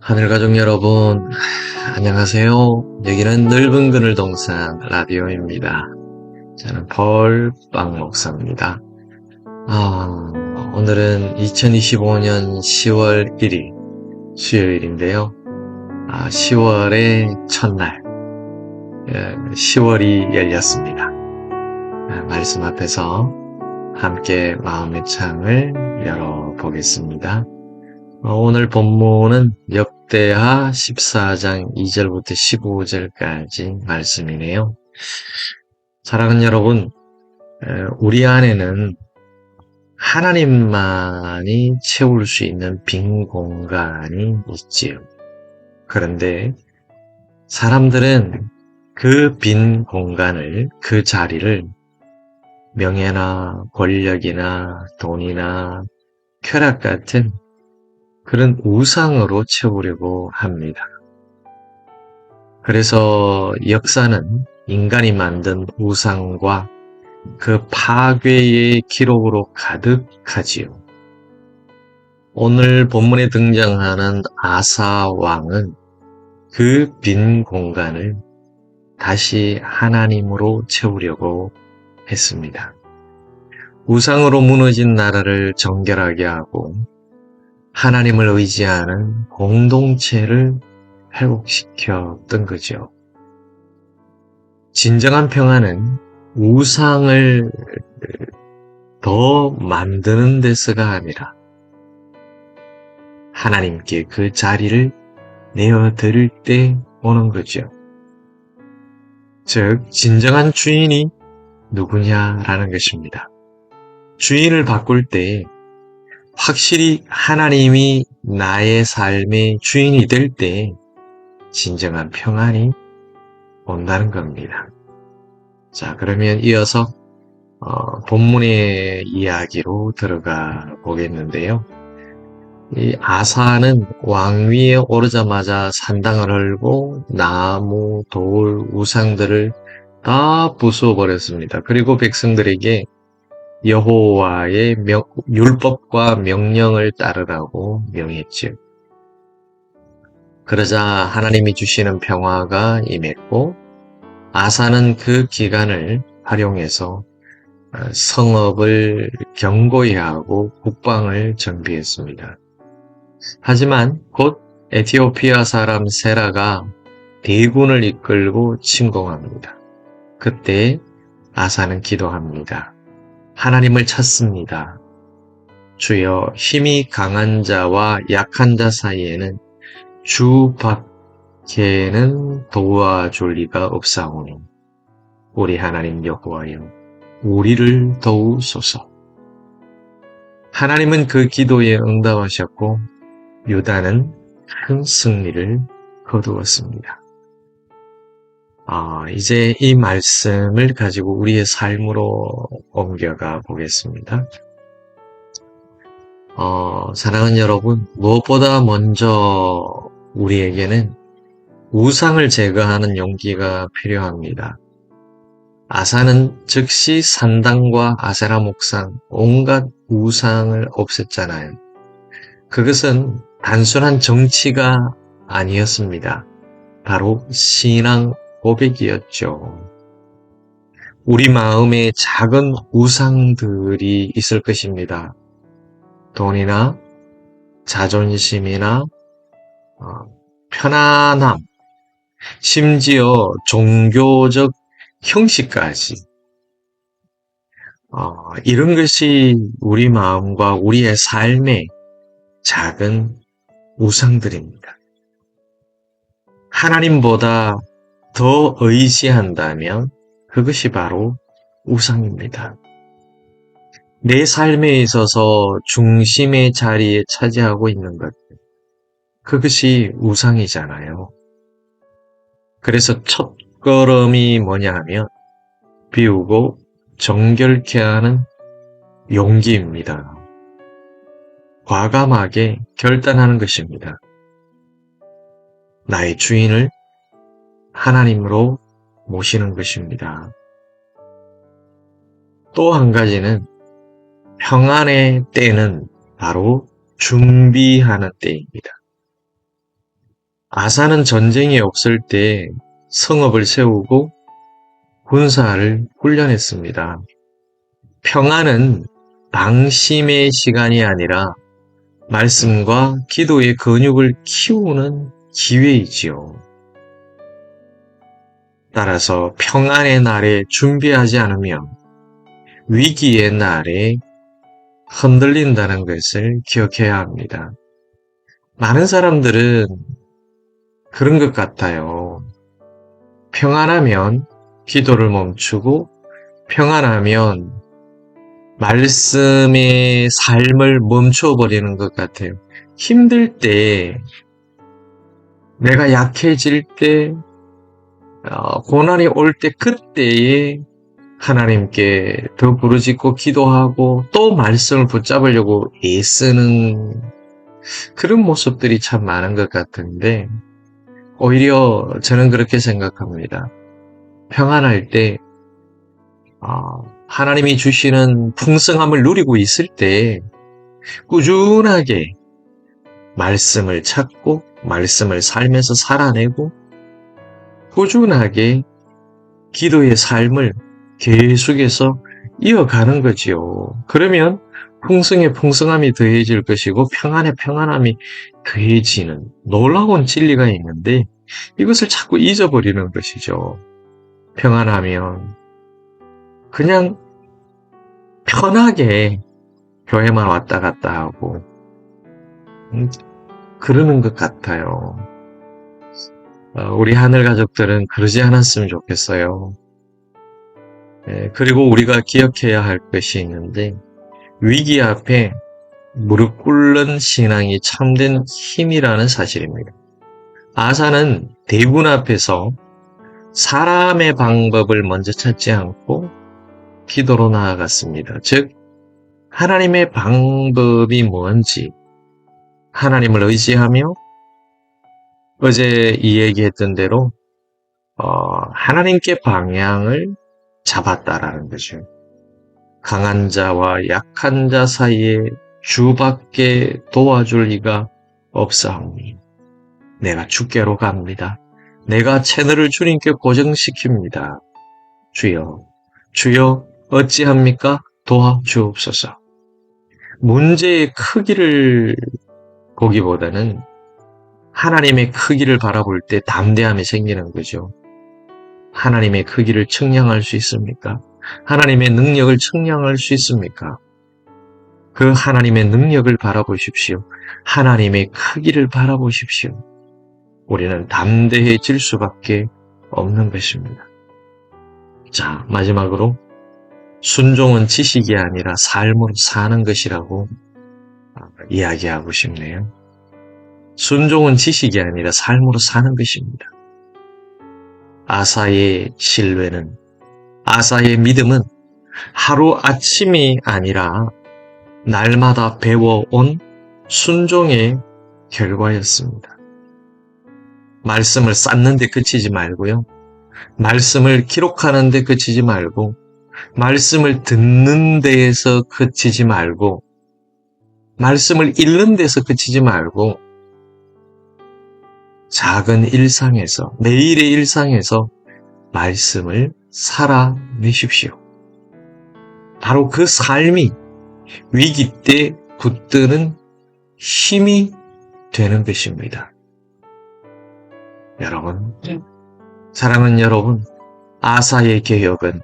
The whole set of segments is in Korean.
하늘가족 여러분, 안녕하세요. 여기는 넓은 그늘 동산 라디오입니다. 저는 벌빵 목사입니다. 오늘은 2025년 10월 1일 수요일인데요. 10월의 첫날, 10월이 열렸습니다. 말씀 앞에서 함께 마음의 창을 열어보겠습니다. 오늘 본문은 역대하 14장 2절부터 15절까지 말씀이네요. 사랑하는 여러분, 우리 안에는 하나님만이 채울 수 있는 빈 공간이 있지요. 그런데 사람들은 그 빈 공간을, 그 자리를 명예나 권력이나 돈이나 쾌락 같은 그런 우상으로 채우려고 합니다. 그래서 역사는 인간이 만든 우상과 그 파괴의 기록으로 가득하지요. 오늘 본문에 등장하는 아사 왕은 그 빈 공간을 다시 하나님으로 채우려고 했습니다. 우상으로 무너진 나라를 정결하게 하고 하나님을 의지하는 공동체를 회복시켰던 거죠. 진정한 평화는 우상을 더 만드는 데서가 아니라 하나님께 그 자리를 내어드릴 때 오는 거죠. 즉, 진정한 주인이 누구냐라는 것입니다. 주인을 바꿀 때 확실히 하나님이 나의 삶의 주인이 될 때 진정한 평안이 온다는 겁니다. 자, 그러면 이어서 본문의 이야기로 들어가 보겠는데요. 이 아사는 왕위에 오르자마자 산당을 헐고 나무, 돌, 우상들을 다 부숴버렸습니다. 그리고 백성들에게 여호와의 율법과 명령을 따르라고 명했지요. 그러자 하나님이 주시는 평화가 임했고 아사는 그 기간을 활용해서 성읍을 견고히 하고 국방을 정비했습니다. 하지만 곧 에티오피아 사람 세라가 대군을 이끌고 침공합니다. 그때 아사는 기도합니다. 하나님을 찾습니다. 주여, 힘이 강한 자와 약한 자 사이에는 주 밖에는 도와줄 리가 없사오니 우리 하나님 여호와여, 우리를 도우소서. 하나님은 그 기도에 응답하셨고 유다는 큰 승리를 거두었습니다. 이제 이 말씀을 가지고 우리의 삶으로 옮겨가 보겠습니다. 사랑하는 여러분, 무엇보다 먼저 우리에게는 우상을 제거하는 용기가 필요합니다. 아사는 즉시 산당과 아세라 목상, 온갖 우상을 없앴잖아요. 그것은 단순한 정치가 아니었습니다. 바로 신앙 고백이었죠. 우리 마음에 작은 우상들이 있을 것입니다. 돈이나 자존심이나 편안함, 심지어 종교적 형식까지 이런 것이 우리 마음과 우리의 삶의 작은 우상들입니다. 하나님보다 더 의지한다면 그것이 바로 우상입니다. 내 삶에 있어서 중심의 자리에 차지하고 있는 것, 그것이 우상이잖아요. 그래서 첫 걸음이 뭐냐 하면 비우고 정결케 하는 용기입니다. 과감하게 결단하는 것입니다. 나의 주인을 하나님으로 모시는 것입니다. 또 한 가지는 평안의 때는 바로 준비하는 때입니다. 아사는 전쟁이 없을 때 성읍을 세우고 군사를 훈련했습니다. 평안은 방심의 시간이 아니라 말씀과 기도의 근육을 키우는 기회이지요. 따라서 평안의 날에 준비하지 않으면 위기의 날에 흔들린다는 것을 기억해야 합니다. 많은 사람들은 그런 것 같아요. 평안하면 기도를 멈추고 평안하면 말씀의 삶을 멈춰버리는 것 같아요. 힘들 때, 내가 약해질 때, 고난이 올 때 그때에 하나님께 더 부르짖고 기도하고 또 말씀을 붙잡으려고 애쓰는 그런 모습들이 참 많은 것 같은데 오히려 저는 그렇게 생각합니다. 평안할 때 하나님이 주시는 풍성함을 누리고 있을 때 꾸준하게 말씀을 찾고 말씀을 삶에서 살아내고 꾸준하게 기도의 삶을 계속해서 이어가는 거지요. 그러면 풍성에 풍성함이 더해질 것이고 평안에 평안함이 더해지는 놀라운 진리가 있는데 이것을 자꾸 잊어버리는 것이죠. 평안하면 그냥 편하게 교회만 왔다 갔다 하고 그러는 것 같아요. 우리 하늘 가족들은 그러지 않았으면 좋겠어요. 그리고 우리가 기억해야 할 것이 있는데 위기 앞에 무릎 꿇는 신앙이 참된 힘이라는 사실입니다. 아사는 대군 앞에서 사람의 방법을 먼저 찾지 않고 기도로 나아갔습니다. 즉 하나님의 방법이 뭔지 하나님을 의지하며 어제 이야기했던 대로 하나님께 방향을 잡았다라는 거죠. 강한 자와 약한 자 사이에 주밖에 도와줄 리가 없사오니 내가 주께로 갑니다. 내가 채널을 주님께 고정시킵니다. 주여, 주여 어찌합니까? 도와주옵소서. 문제의 크기를 보기보다는 하나님의 크기를 바라볼 때 담대함이 생기는 거죠. 하나님의 크기를 측량할 수 있습니까? 하나님의 능력을 측량할 수 있습니까? 그 하나님의 능력을 바라보십시오. 하나님의 크기를 바라보십시오. 우리는 담대해질 수밖에 없는 것입니다. 자, 마지막으로 순종은 지식이 아니라 삶으로 사는 것이라고 이야기하고 싶네요. 순종은 지식이 아니라 삶으로 사는 것입니다. 아사의 신뢰는, 아사의 믿음은 하루아침이 아니라 날마다 배워온 순종의 결과였습니다. 말씀을 쌓는 데 그치지 말고요. 말씀을 기록하는 데 그치지 말고 말씀을 듣는 데에서 그치지 말고 말씀을 읽는 데서 그치지 말고 작은 일상에서 매일의 일상에서 말씀을 살아내십시오. 바로 그 삶이 위기 때 붙드는 힘이 되는 것입니다. 여러분, 사랑하는 여러분, 아사의 개혁은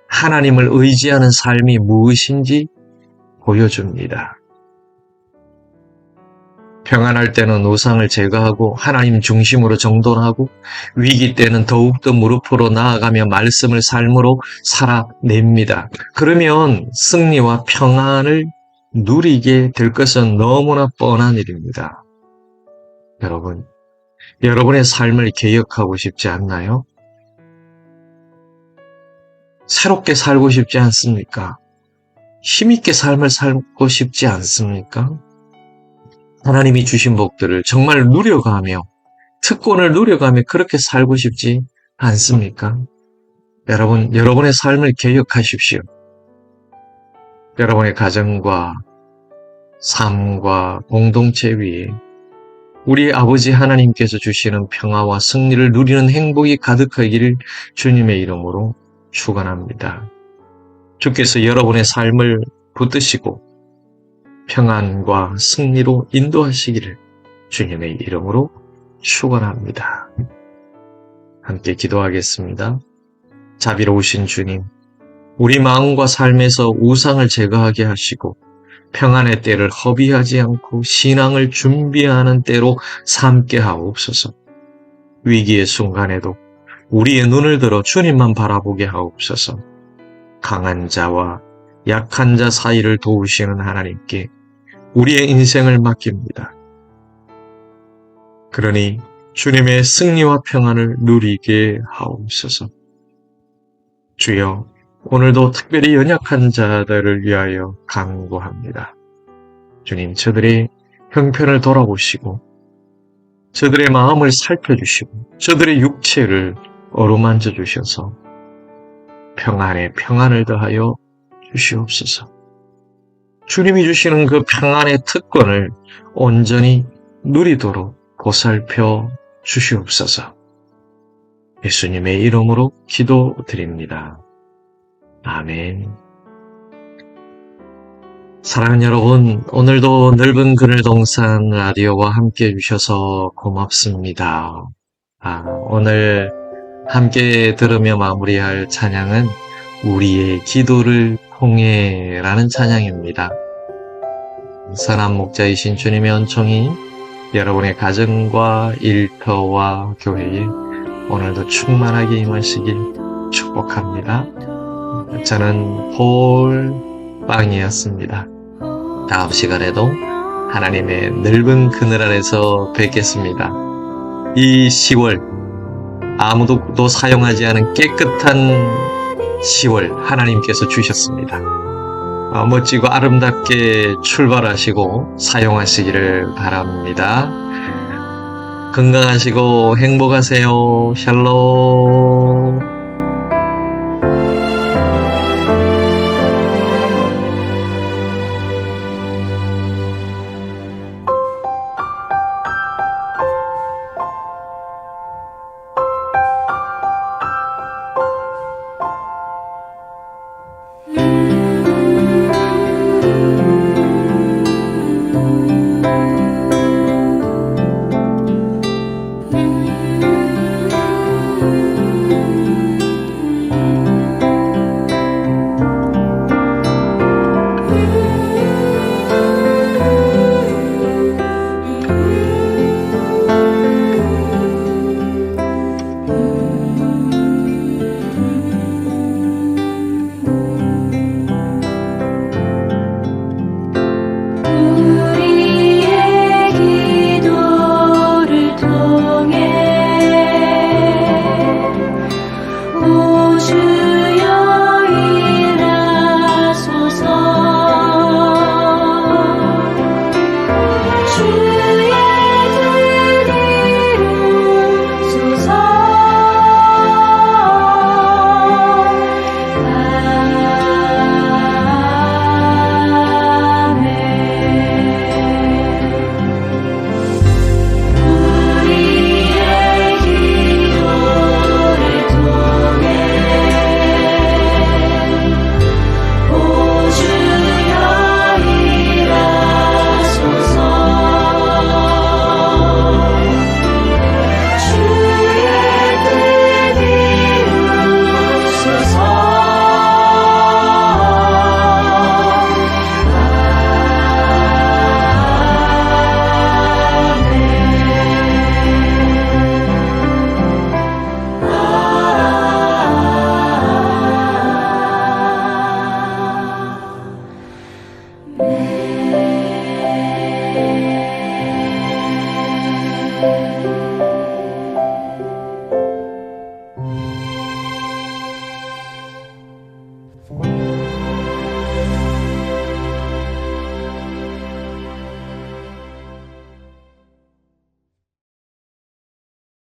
하나님을 의지하는 삶이 무엇인지 보여줍니다. 평안할 때는 우상을 제거하고 하나님 중심으로 정돈하고 위기 때는 더욱더 무릎으로 나아가며 말씀을 삶으로 살아냅니다. 그러면 승리와 평안을 누리게 될 것은 너무나 뻔한 일입니다. 여러분, 여러분의 삶을 개혁하고 싶지 않나요? 새롭게 살고 싶지 않습니까? 힘있게 삶을 살고 싶지 않습니까? 하나님이 주신 복들을 정말 누려가며 특권을 누려가며 그렇게 살고 싶지 않습니까? 여러분, 여러분의 삶을 개혁하십시오. 여러분의 가정과 삶과 공동체 위에 우리 아버지 하나님께서 주시는 평화와 승리를 누리는 행복이 가득하기를 주님의 이름으로 축원합니다. 주께서 여러분의 삶을 붙드시고 평안과 승리로 인도하시기를 주님의 이름으로 축원합니다. 함께 기도하겠습니다. 자비로우신 주님, 우리 마음과 삶에서 우상을 제거하게 하시고 평안의 때를 허비하지 않고 신앙을 준비하는 때로 삼게 하옵소서. 위기의 순간에도 우리의 눈을 들어 주님만 바라보게 하옵소서. 강한 자와 약한 자 사이를 도우시는 하나님께 우리의 인생을 맡깁니다. 그러니 주님의 승리와 평안을 누리게 하옵소서. 주여, 오늘도 특별히 연약한 자들을 위하여 간구합니다. 주님, 저들의 형편을 돌아보시고 저들의 마음을 살펴주시고 저들의 육체를 어루만져 주셔서 평안에 평안을 더하여 주시옵소서. 주님이 주시는 그 평안의 특권을 온전히 누리도록 보살펴 주시옵소서. 예수님의 이름으로 기도드립니다. 아멘. 사랑하는 여러분, 오늘도 넓은 그늘동산 라디오와 함께 해주셔서 고맙습니다. 오늘 함께 들으며 마무리할 찬양은 우리의 기도를 통해 라는 찬양입니다. 선한 목자이신 주님의 은총이 여러분의 가정과 일터와 교회에 오늘도 충만하게 임하시길 축복합니다. 저는 폴빵이었습니다. 다음 시간에도 하나님의 넓은 그늘 아래서 뵙겠습니다. 이 10월 아무도 사용하지 않은 깨끗한 10월 하나님께서 주셨습니다. 멋지고 아름답게 출발하시고 사용하시기를 바랍니다. 건강하시고 행복하세요. 샬롬.